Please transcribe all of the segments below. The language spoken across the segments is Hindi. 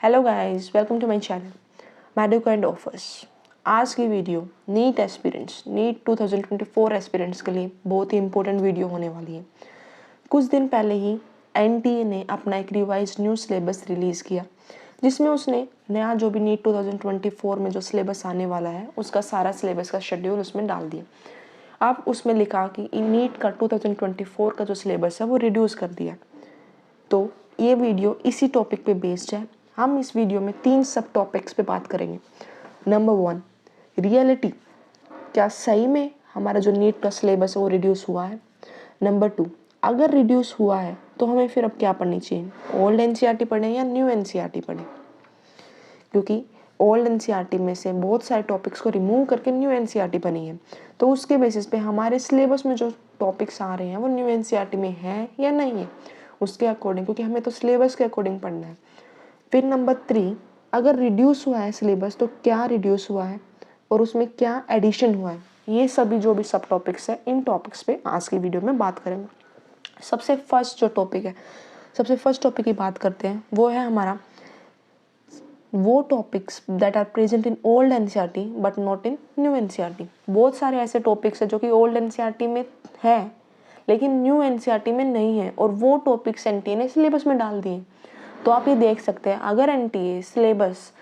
Hello guys, welcome to my channel मैडुको एंड ऑफर्स। आज की video NEET aspirants, NEET 2024 aspirants के लिए बहुत ही इंपॉर्टेंट वीडियो होने वाली है। कुछ दिन पहले ही एनटीए ने अपना एक रिवाइज न्यू सिलेबस रिलीज़ किया, जिसमें उसने नया जो भी नीट 2024 में जो सिलेबस आने वाला है उसका सारा सिलेबस का शेड्यूल उसमें डाल दिया। अब उसमें लिखा कि नीट का 2024 का जो सिलेबस है वो रिड्यूस कर दिया। तो ये वीडियो इसी टॉपिक पे बेस्ड है। हम इस वीडियो में 3 सब टॉपिक्स पे बात करेंगे। नंबर 1, रियलिटी, क्या सही में हमारा जो नीट का सिलेबस है वो रिड्यूस हुआ है। नंबर 2, अगर रिड्यूस हुआ है तो हमें फिर अब क्या पढ़नी चाहिए, ओल्ड एनसीईआरटी पढ़ें या न्यू एनसीईआरटी पढ़ें, क्योंकि ओल्ड एनसीईआरटी में से बहुत सारे टॉपिक्स को रिमूव करके न्यू एनसीईआरटी बनी है। तो उसके बेसिस पे हमारे सिलेबस में जो टॉपिक्स आ रहे हैं वो न्यू एनसीईआरटी में है या नहीं है, उसके अकॉर्डिंग, क्योंकि हमें तो सिलेबस के अकॉर्डिंग पढ़ना है। फिर नंबर 3, अगर रिड्यूस हुआ है सिलेबस तो क्या रिड्यूस हुआ है और उसमें क्या एडिशन हुआ है। ये सभी जो भी सब टॉपिक्स है, इन टॉपिक्स पे आज की वीडियो में बात करेंगे। सबसे फर्स्ट टॉपिक की बात करते हैं, वो है हमारा वो topics that are present in old NCERT but not in new NCERT. बहुत सारे ऐसे टॉपिक्स है जो कि ओल्ड एनसीईआरटी में है लेकिन न्यू एनसीईआरटी में नहीं है, और वो टॉपिक्स एनटीए ने सिलेबस में डाल दिए। तो आप ये देख सकते हैं, अगर एनटीए सिलेबस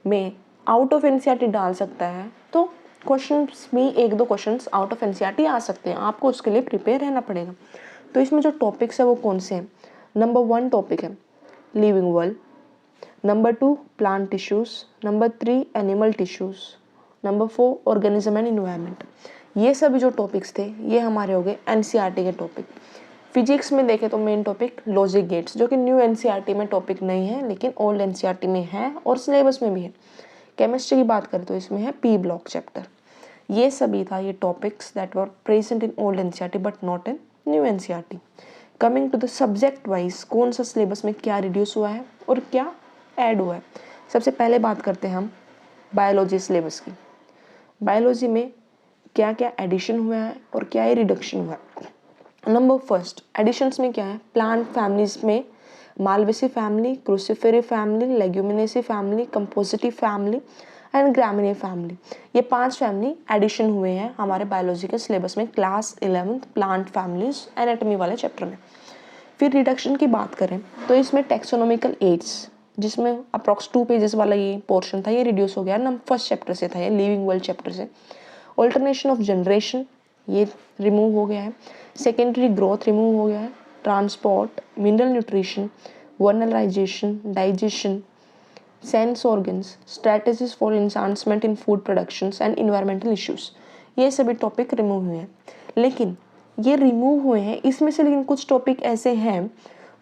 में आउट ऑफ एनसीईआरटी डाल सकता है तो क्वेश्चंस भी 1-2 क्वेश्चंस आउट ऑफ एनसीईआरटी आ सकते हैं। आपको उसके लिए प्रिपेयर रहना पड़ेगा। तो इसमें जो टॉपिक्स है वो कौन से हैं। नंबर 1 टॉपिक है living world, number 2 plant tissues, number 3 animal tissues, number 4 organism and environment. ये सभी जो टॉपिक्स थे ये हमारे हो गए एनसीईआरटी के टॉपिक। फिजिक्स में देखें तो मेन टॉपिक लॉजिक गेट्स, जो कि न्यू एनसीईआरटी में टॉपिक नहीं है लेकिन ओल्ड एनसीईआरटी में है और सिलेबस में भी है। केमिस्ट्री की बात करें तो इसमें है पी ब्लॉक चैप्टर। ये सभी था ये topics that were present in old NCERT but not in new NCERT. Coming to the subject wise, कौन सा सिलेबस में क्या रिड्यूस हुआ है और क्या ऐड हुआ है। सबसे पहले बात करते हैं हम बायोलॉजी सिलेबस की। बायोलॉजी में क्या क्या एडिशन हुआ है और क्या ये रिडक्शन हुआ है। नंबर फर्स्ट, एडिशंस में क्या है, प्लांट फैमिलीज में Malvaceae family, Cruciferae family, Leguminosae family, Compositae family and Gramineae family. ये 5 फैमिली एडिशन हुए हैं हमारे बायोलॉजी के सिलेबस में क्लास 11 प्लांट फैमिलीज एनाटॉमी वाले चैप्टर में। फिर रिडक्शन की बात करें तो इसमें टेक्सोनोमिकल एड्स, जिसमें अप्रॉक्स 2 पेजेस वाला ये पोर्शन था, ये रिड्यूस हो गया। नंबर फर्स्ट चैप्टर से था, ये लिविंग वर्ल्ड चैप्टर से। ऑल्टरनेशन ऑफ जनरेशन ये रिमूव हो गया है। सेकेंडरी ग्रोथ रिमूव हो गया है। Transport, mineral nutrition, vernalization, digestion, sense organs, strategies for enhancement in food productions and environmental issues, ये सभी टॉपिक रिमूव हुए हैं। लेकिन ये रिमूव हुए हैं इसमें से, लेकिन कुछ टॉपिक ऐसे हैं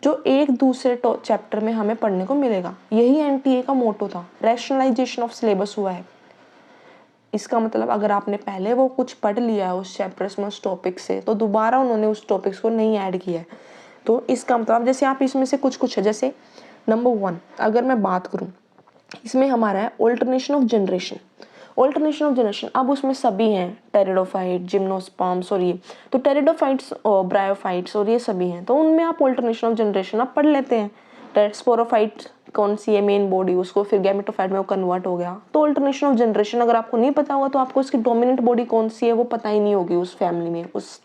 जो एक दूसरे चैप्टर में हमें पढ़ने को मिलेगा। यही एनटीए का मोटो था, रैशनलाइजेशन ऑफ सिलेबस हुआ है। इसका मतलब अगर आपने पहले वो कुछ पढ़ लिया है उस चैप्टर्स में उस टॉपिक से, तो दोबारा उन्होंने उस टॉपिक्स को नहीं ऐड किया है। तो इसका मतलब जैसे आप इसमें से कुछ है, जैसे नंबर 1 अगर मैं बात करूं, इसमें हमारा है alternation of generation. Alternation of generation, अब उसमें सभी हैं, टेरिडोफाइट, जिम्नोस्पर्म्स और ये, तो टेरिडोफाइट्स और ब्रायोफाइट्स और ये सभी हैं, तो उनमें आप ऑल्टरनेशन ऑफ जनरेशन आप पढ़ लेते हैं। स्पोरोफाइट कौन सी है मेन बॉडी, उसको फिर गैमेटोफाइट में वो कन्वर्ट हो गया। तो ऑल्टरनेशन ऑफ जनरेशन अगर आपको नहीं पता होगा तो आपको इसकी डोमिनेंट बॉडी कौन सी है वो पता ही नहीं होगी उस फैमिली में, उस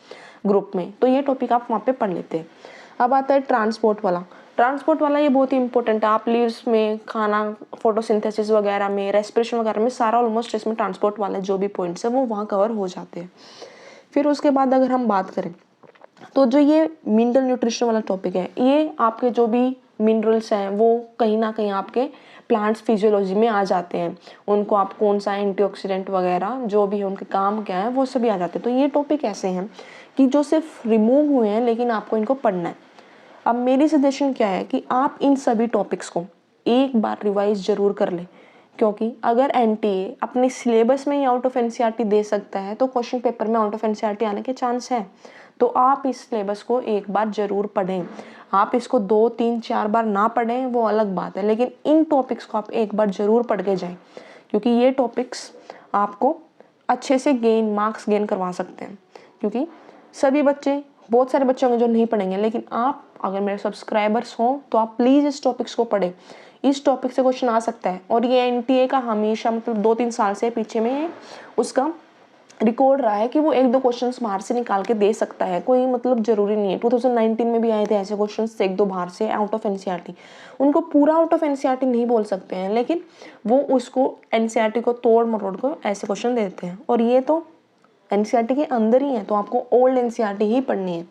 ग्रुप में, तो ये टॉपिक आप वहाँ पे पढ़ लेते हैं। अब आता है ट्रांसपोर्ट वाला। ट्रांसपोर्ट वाला ये बहुत ही इंपॉर्टेंट है। आप लीव्स में, खाना, फोटोसिंथेसिस वगैरह में, रेस्पिरेशन वगैरह में, सारा ऑलमोस्ट इसमें ट्रांसपोर्ट वाले जो भी पॉइंट्स है वो वहाँ कवर हो जाते हैं। फिर उसके बाद अगर हम बात करें तो जो ये मिनरल न्यूट्रिशन वाला टॉपिक है, ये आपके जो भी मिनरल्स हैं वो कहीं ना कहीं आपके प्लांट्स फिजियोलॉजी में आ जाते हैं। उनको आप कौन सा एंटीऑक्सीडेंट वगैरह जो भी है उनके काम क्या है वो सभी आ जाते हैं। तो ये टॉपिक ऐसे हैं कि जो सिर्फ रिमूव हुए हैं लेकिन आपको इनको पढ़ना है। अब मेरी सजेशन क्या है कि आप इन सभी टॉपिक्स को एक बार रिवाइज जरूर कर लें, क्योंकि अगर एनटीए अपने सिलेबस में ही आउट ऑफ एनसीईआरटी दे सकता है तो क्वेश्चन पेपर में आउट ऑफ एनसीईआरटी आने के चांस है। तो आप इस सिलेबस को एक बार जरूर पढ़ें। आप इसको 2, 3, 4 बार ना पढ़ें वो अलग बात है, लेकिन इन टॉपिक्स को आप एक बार जरूर पढ़ के जाएं, क्योंकि ये टॉपिक्स आपको अच्छे से मार्क्स गेन करवा सकते हैं। क्योंकि सभी बच्चे, बहुत सारे बच्चे होंगे जो नहीं पढ़ेंगे, लेकिन आप अगर मेरे सब्सक्राइबर्स हों तो आप प्लीज़ इस टॉपिक्स को पढ़ें। इस टॉपिक से क्वेश्चन आ सकता है। और ये एनटीए का हमेशा मतलब 2-3 साल से पीछे में उसका रिकॉर्ड रहा है कि वो 1-2 क्वेश्चंस बाहर से निकाल के दे सकता है, कोई मतलब ज़रूरी नहीं है। 2019 में भी आए थे ऐसे क्वेश्चंस 1-2 बाहर से आउट ऑफ एनसीईआरटी। उनको पूरा आउट ऑफ एनसीईआरटी नहीं बोल सकते हैं, लेकिन वो उसको एनसीईआरटी को तोड़ मरोड़ को ऐसे क्वेश्चन देते हैं। और ये तो एनसीईआरटी के अंदर ही है, तो आपको ओल्ड एनसीईआरटी ही पढ़नी है।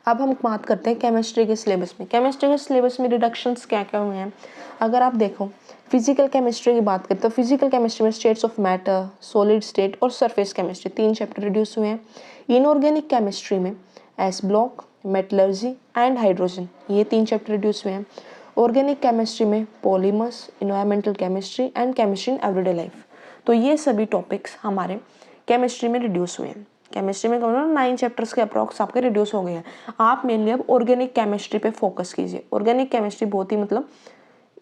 अब हम बात करते हैं केमिस्ट्री के सिलेबस में। केमिस्ट्री के सिलेबस में रिडक्शंस क्या क्या हुए हैं। अगर आप देखो फिजिकल केमिस्ट्री की बात करें तो फिजिकल केमिस्ट्री में states of matter, solid state और सरफेस केमिस्ट्री 3 चैप्टर रिड्यूस हुए हैं। इनऑर्गेनिक केमिस्ट्री में S block, metallurgy and hydrogen, ये 3 चैप्टर रिड्यूस हुए हैं। ऑर्गेनिक केमिस्ट्री में polymers, environmental chemistry and chemistry in everyday life, तो ये सभी टॉपिक्स हमारे केमिस्ट्री में रिड्यूस हुए हैं। केमिस्ट्री में 9 चैप्टर्स के अप्रॉक्स आपके रिड्यूस हो गए हैं। आप मेनली अब ऑर्गेनिक केमिस्ट्री पे फोकस कीजिए। ऑर्गेनिक केमिस्ट्री बहुत ही मतलब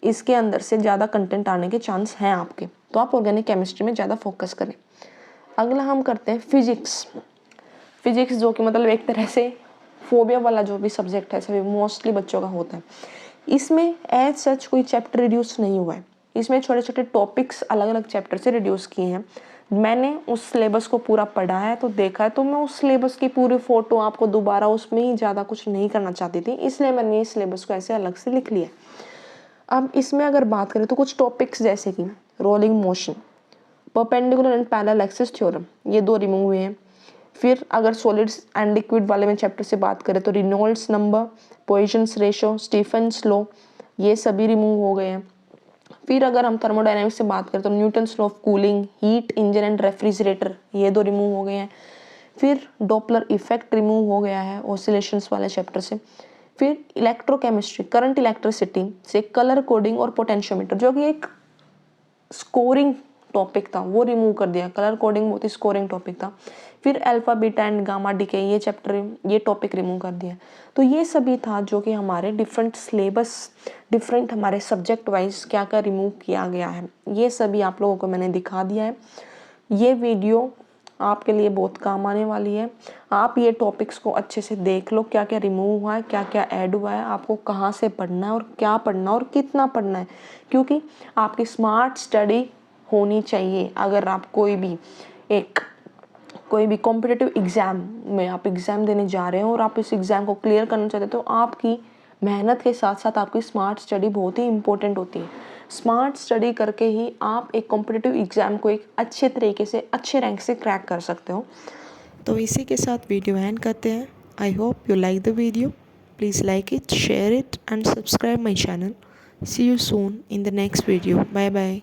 इसके अंदर से ज़्यादा कंटेंट आने के चांस हैं आपके, तो आप ऑर्गेनिक केमिस्ट्री में ज़्यादा फोकस करें। अगला हम करते हैं फिजिक्स। फिजिक्स जो कि मतलब एक तरह से फोबिया वाला जो भी सब्जेक्ट है सभी मोस्टली बच्चों का होता है। इसमें एज सच कोई चैप्टर रिड्यूस नहीं हुआ है। इसमें छोटे छोटे टॉपिक्स अलग अलग चैप्टर से रिड्यूस किए हैं। मैंने उस सिलेबस को पूरा पढ़ा है तो देखा है, तो मैं उस सिलेबस की पूरी फ़ोटो आपको दोबारा उसमें ही ज़्यादा कुछ नहीं करना चाहती थी, इसलिए मैंने इस सिलेबस को ऐसे अलग से लिख लिया। अब इसमें अगर बात करें तो कुछ टॉपिक्स जैसे कि rolling motion, perpendicular and parallel axis theorem, ये 2 रिमूव हुए हैं। फिर अगर सॉलिड्स एंड लिक्विड वाले में चैप्टर से बात करें तो Reynolds number, Poisson's ratio, Stefan's law, ये सभी रिमूव हो गए हैं। फिर अगर हम थर्मोडायनामिक्स से बात करें तो Newton's law of cooling, heat engine and refrigerator, ये 2 रिमूव हो गए हैं। फिर डॉपलर इफेक्ट रिमूव हो गया है ऑसिलेशंस वाले चैप्टर से। फिर इलेक्ट्रोकेमिस्ट्री, करंट इलेक्ट्रिसिटी से कलर कोडिंग और पोटेंशियोमीटर, जो कि एक स्कोरिंग टॉपिक था, वो रिमूव कर दिया। कलर कोडिंग बहुत ही स्कोरिंग टॉपिक था। फिर alpha beta and gamma decay, ये चैप्टर ये टॉपिक रिमूव कर दिया। तो ये सभी था जो कि हमारे डिफरेंट सिलेबस, डिफरेंट हमारे सब्जेक्ट वाइज क्या क्या रिमूव किया गया है, ये सभी आप लोगों को मैंने दिखा दिया है। ये वीडियो आपके लिए बहुत काम आने वाली है। आप ये टॉपिक्स को अच्छे से देख लो, क्या क्या रिमूव हुआ है, क्या क्या ऐड हुआ है, आपको कहाँ से पढ़ना है और क्या पढ़ना है और कितना पढ़ना है, क्योंकि आपकी स्मार्ट स्टडी होनी चाहिए। अगर आप कोई भी कॉम्पिटिटिव एग्ज़ाम में आप एग्ज़ाम देने जा रहे हो और आप इस एग्ज़ाम को क्लियर करना चाहते हो, तो आपकी मेहनत के साथ साथ आपकी स्मार्ट स्टडी बहुत ही इंपॉर्टेंट होती है। स्मार्ट स्टडी करके ही आप एक कॉम्पिटिटिव एग्ज़ाम को एक अच्छे तरीके से, अच्छे रैंक से क्रैक कर सकते हो। तो इसी के साथ वीडियो एंड करते हैं। I hope you like the video. Please like it, share it and subscribe my channel. See you soon in the next video. Bye bye.